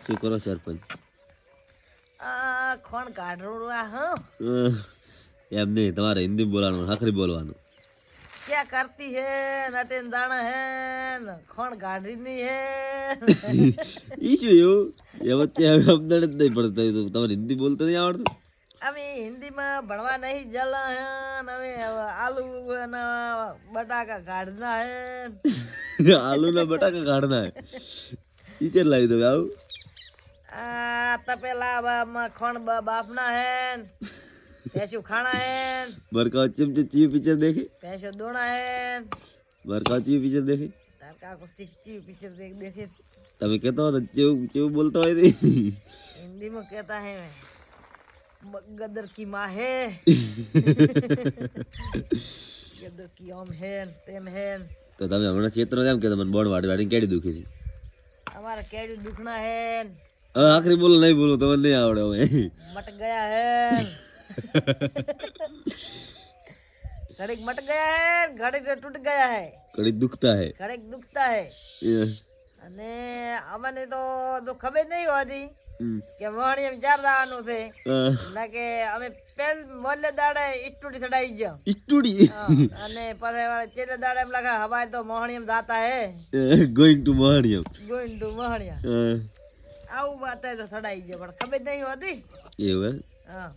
શું કરો સરપંચ? ખોણ કાઢું હા એમ નહીં, તમારે હિન્દી બોલવાનું, આખરી બોલવાનું. क्या करती है नटेन दाना है खौन गाड़ी नहीं है ઈ શું એવું? એ વચ્ચે અમદાવાદ જ નહીં પડતા, તમારે હિન્દી બોલતો નહીં આવડતું? અમે હિન્દીમાં ભણવા નહીં જલા હે હવે આલુ અને બટાકા કાઢના હે આલુ ના બટાકા કાઢના હે. ઈ ચેર લાવી દો આવું. આ તપેલા ખોણ બાફના હે पैसों खाना है बरका चमचे चीव पिक्चर देखी? पैसों दोना है बरका चीव पिक्चर देखी? तार का को चिक पिक्चर देखे तभी कहता हो चीव चीव बोलता हो थी हिंदी में कहता है गदर की माँ है गदर की ओम है तेम है तो तभी हमारा क्षेत्र में क्या मन बोर्ड वाड़ी वाड़ी केड़ी दुखी थी हमारा केड़ी दुखना है आखिरी बोलो नहीं बोलो तो नहीं आवड़े हुए मट गया है घड़ी मट गया है घड़ी टूट गया है कड़ी दुखता है અને અમને તો ખબર નહીં હોતી કે વાણી એમ ચાર દાવાનું છે ના કે અમે પેલ મોલે દાડે ઈટુડી ચડાઈ ગયો ઈટુડી અને પછી ચેલે દાડે એમ લાગે હવાય તો મોહણીયમ જાતા હે ગોઈંગ ટુ મોહણીયમ આવું વાત તો ચડાઈ ગયો પણ ખબર નહીં હોતી એવું હા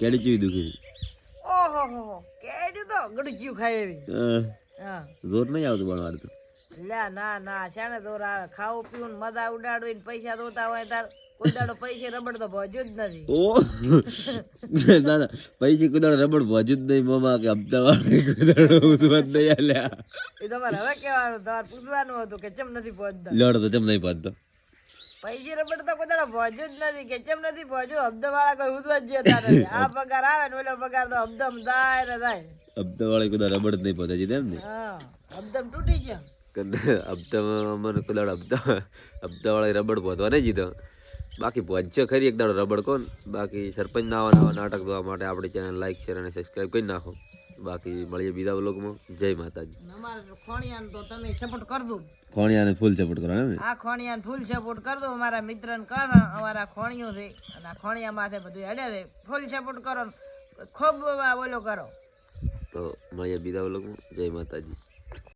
કેડી ચીવી દુખી ઓહો હો કેડી તો ગડચ્યું ખાય એવી હા જોર નહીં આવતું ભણવાનું તો લ્યા ના ના શાને જોર આવે ખાવું પીવું મજા ઉડાડવી ને પૈસા દોતા હોય તાર કોઈ દાડો પૈસે રબડ તો ભોજ્યું જ નથી ઓ ના ના પૈસે કોઈ દાડો રબડ ભોજ્યું જ નહીં મામા કે હપ્તા વાળે કોઈ દાડો ઉધવત નહીં આલ્યા એ તમારે હવે કહેવાનું તમારે પૂછવાનું હતું કે ચમ નથી પહોંચતા લડ તો ચમ નહીં પહોંચતો પૈસે રબડ તો કોઈ દાડો ભોજ્યું જ નથી કે ચમ નથી પહોંચ્યું હબ્દા વાળા કોઈ ઉધવા જ જતા નથી આ પગાર આવે ને ઓલો પગાર તો હબ્દમ જાય ને જાય હપ્તા વાળે કોઈ દાડો રબડ જ નહીં પહોંચે છે એમ ને હા હબ્દમ તૂટી ગયો હપ્તામાં મને કોઈ દાડો હપ્તા વાળા રબડ પહોંચવા નહીં જીધો બાકી પહોંચ્યો ખરી એક દાડો રબડ કોણ બાકી સરપંચ નવા નવા નાટક જોવા માટે આપણી ચેનલ લાઈક શેર અને સબસ્ક્રાઈબ કરી નાખો બાકી મળીએ બીજા વ્લોગમાં જય માતાજી અમારે ખોણિયાને તો તમે સપોર્ટ કરજો ખોણિયાને ફૂલ સપોર્ટ કરો ને આ ખોણિયાને ફૂલ સપોર્ટ કરજો અમારા મિત્રને કહો અમારા ખોણિયો છે અને આ ખોણિયા માથે બધું હેડે છે ફૂલ સપોર્ટ કરો ખૂબ બોલો કરો તો મળીએ બીજા વ્લોગમાં જય માતાજી